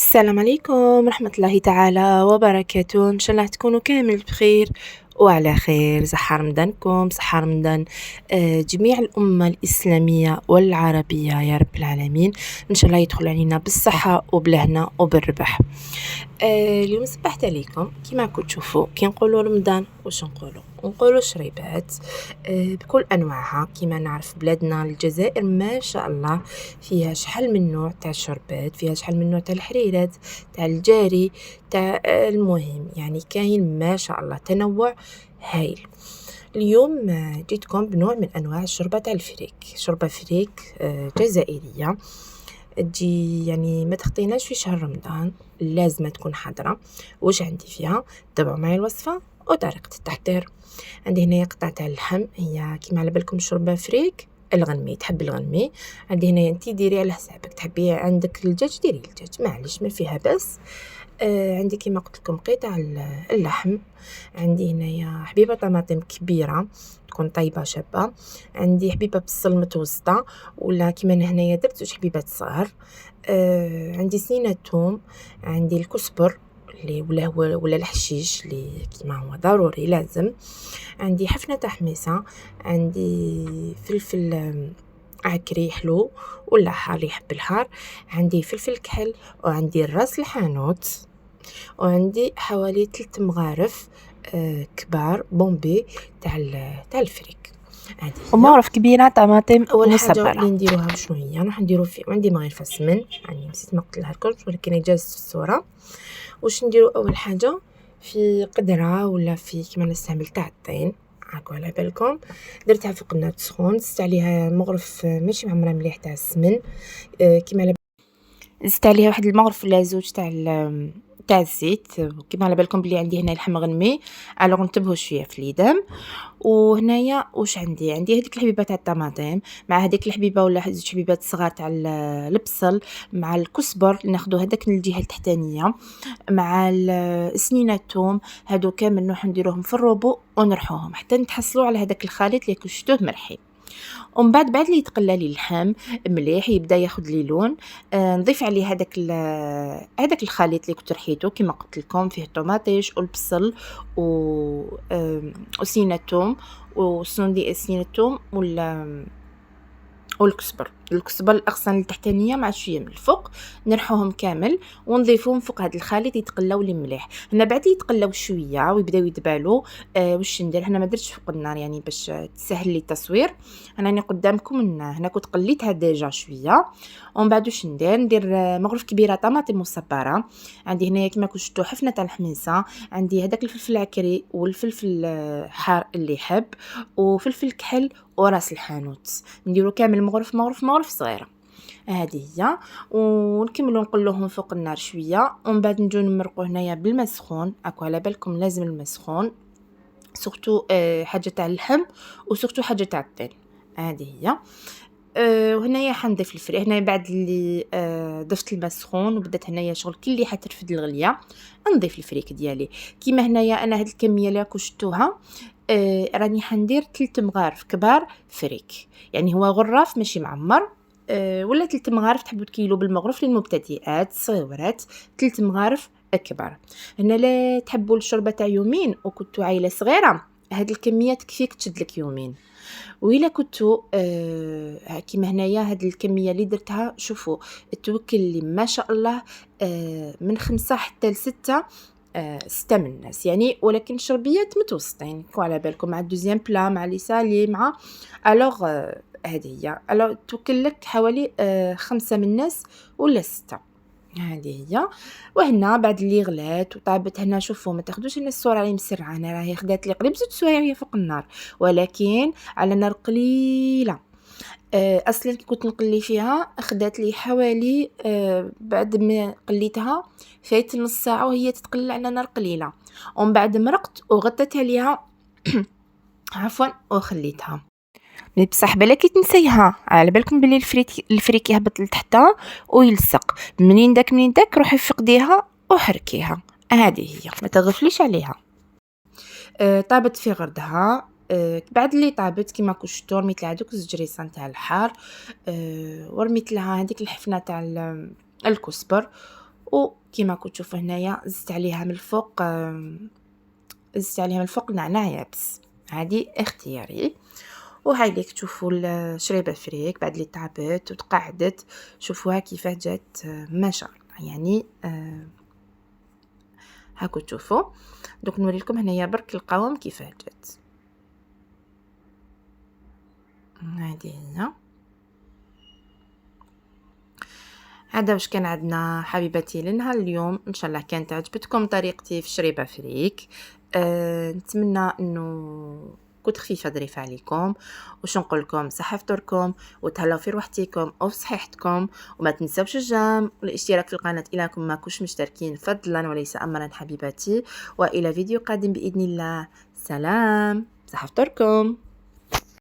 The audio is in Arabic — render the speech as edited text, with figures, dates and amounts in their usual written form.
السلام عليكم ورحمة الله تعالى وبركاته. إن شاء الله تكونوا كامل بخير وعلى خير. صحة رمضانكم، صحة رمضان جميع الأمة الإسلامية والعربية يا رب العالمين. إن شاء الله يدخل علينا بالصحة وبالهنا وبالربح. اليوم صبحت عليكم كما كنت تشوفوا كي نقولوا رمضان واش نقولوا شريبات بكل انواعها. كما نعرف بلادنا الجزائر ما شاء الله فيها شحال من نوع تاع الشربات، فيها شحال من نوع تاع الحريرات تاع الجاري تاع المهم يعني كاين ما شاء الله تنوع هايل. اليوم جيتكم بنوع من انواع الشوربه تاع الفريك، شوربه فريك جزائريه تجي يعني ما تخطيناش في شهر رمضان، لازم تكون حاضرة. واش عندي فيها؟ تبعوا معي الوصفة وطريقة التحضير. عندي هنايا قطعة تاع اللحم، هي كيما على بالكم شوربة فريك الغنمي، تحب الغنمي. عندي هنايا انتي ديري على حسابك، تحبي عندك الدجاج ديري الدجاج معليش ما فيها بس. عندي كيما قلت لكم قطع اللحم. عندي هنايا حبيبه طماطم كبيره تكون طيبه شابه. عندي حبيبه بصل متوسطه ولا كيما أنا هنايا درت زوج حبيبات صغار. عندي سنينه ثوم. عندي الكزبر اللي ولا الحشيش اللي كيما هو ضروري لازم. عندي حفنه تحميصه. عندي فلفل عكري حلو ولا حار يحب الحار. عندي فلفل كحل وعندي الراس الحانوت وعندي حوالي 3 مغارف كبار بومبي تاع الفريك. هذه هي ومعرف كبيرة طماطم اول حاجه اللي مسبرة. نديروها شنو هي، راح نديرو في عندي مغرفه سمن يعني نسيت ما قلتلها لكمش ولكن جاز في الصوره. واش نديرو اول حاجه في قدره ولا في كيما نستعمل تاع الطين هاكو على بالكم، درتها في قناه سخون، زدت عليها مغرف ماشي معمره مليح تاع السمن كيما على زدت عليها واحد المغرف ولا زوج تاع الزيت. كيما على بالكم بلي عندي هنا لحم غنمي، الوغ نتبهوا شويه في اليدام. وهنايا واش عندي هذيك الحبيبه تاع الطماطم مع هذيك الحبيبه ولا زوج حبيبات صغار تاع البصل مع الكزبر ناخذوا هذاك من الجهه التحتانيه مع سنينه الثوم. هادو كامل نروح نديروهم في الروبو ونرحوهم حتى نتحصلوا على هذاك الخليط اللي كشتوه مرحي. ومن بعد اللي يتقلى لي اللحم مليح يبدا ياخذ لي لون، نضيف عليه هذاك الخليط اللي كنت رحيته كما قلت لكم، فيه الطوماطيش والبصل و وسنينه الثوم سنينه الثوم والكزبر الاغصان التحتانيه مع شويه من الفوق، نرحوهم كامل ونضيفهم فوق هذا الخليط يتقلاو لي مليح. هنا بعد يتقلاو شويه ويبداو يدبالوا. واش ندير هنا ما درتش فوق النار يعني باش تسهل لي التصوير. انا راني قدامكم هنا كنت قليتها ديجا شويه. ومن بعد واش ندير مغرف كبيره طماطم مصبره. عندي هنايا كما كنتو شفتوا حفنه تاع الحميصه. عندي هذاك الفلفل العكري والفلفل حار اللي يحب وفلفل كحل وراس الحانوت، نديرو كامل مغرف صغيره. هذه هي ونكملوا نقلوهم فوق النار شويه. ومن بعد نجو نمرقوا هنايا بالماء سخون، اكو على بالكم لازم الماء سخون سورتو حاجه تاع اللحم وسورتو حاجه تاع الطين. هذه هي. وهنايا حنضيف الفريك. هنايا بعد اللي ضفت الماء سخون وبدات هنايا شغل كي اللي حترفد الغليه نضيف الفريك ديالي. كيما هنايا انا هاد الكميه اللي راكم شفتوها راني حندير 3 مغارف كبار فريك، يعني هو غراف ماشي معمر. ولا 3 مغارف تحبوا تكيلوا بالمغرف للمبتدئات صغيرات، 3 مغارف كبار. هنا لا تحبوا الشوربه تاع يومين وكنتوا عائله صغيره هاد الكميه تكفيك تشد لك يومين. وإلا كنتو كيما هنايا هاد الكميه اللي درتها شوفوا توكل لي ما شاء الله من 5 حتى ل6 6 من الناس يعني، ولكن شربيات متوسطين كون على بالكم مع الدوزيام بلا مع لي سالي مع الوغ هذه هي. الوغ توكل لك حوالي 5 من الناس ولا 6. هذه هي. وهنا بعد اللي غلات وطابت هنا شوفوا ما تاخذوش هنا الصوره راهي مسرعه، انا راهي خدات لي قريب 6 سوايع وهي فوق النار ولكن على نار قليله. اصلا كي كنت نقلي فيها اخذت لي حوالي بعد ما قليتها فايت نص ساعه وهي تتقلى على نار قليله. ومن بعد مرقت وغطيت عليها عفوا وخليتها. مي بصح بالك تنسيها على بالكم بلي الفريك يهبط لتحت ويلصق. منين داك روحي فقديها وحركيها. هذه هي ما تغفليش عليها. طابت في غردها. بعد اللي طابت كيما كنت شفتوا رميت لها دوك زوج ريسان تاع الحار. ورميت لها هذيك الحفنه تاع الكزبر وكيما راكم تشوفوا هنايا زدت عليها من الفوق نعناع يابس، هذه اختياري. وهاي اللي تشوفوا الشريبه فريك بعد اللي تعبت وتقعدت، شوفوها كيفاه جات ما شاء الله يعني. هاكو تشوفوا. دوك نوري لكم هنايا برك القوام كيفاه جات. هذه هنا، هذا واش كان عندنا حبيباتي لنهار اليوم. ان شاء الله كانت عجبتكم طريقتي في شريبه فريك. نتمنى انه كنت خفيفه ظريفه عليكم. وش نقول لكم، صحه فطوركم وتهلاو في روحتكم وفي صحتكم، وما تنساوش الجام والاشتراك في القناه الى كنتم ما كنتوش مشتركين فضلا وليس امرا حبيباتي. والى فيديو قادم باذن الله. سلام، صحه فطوركم.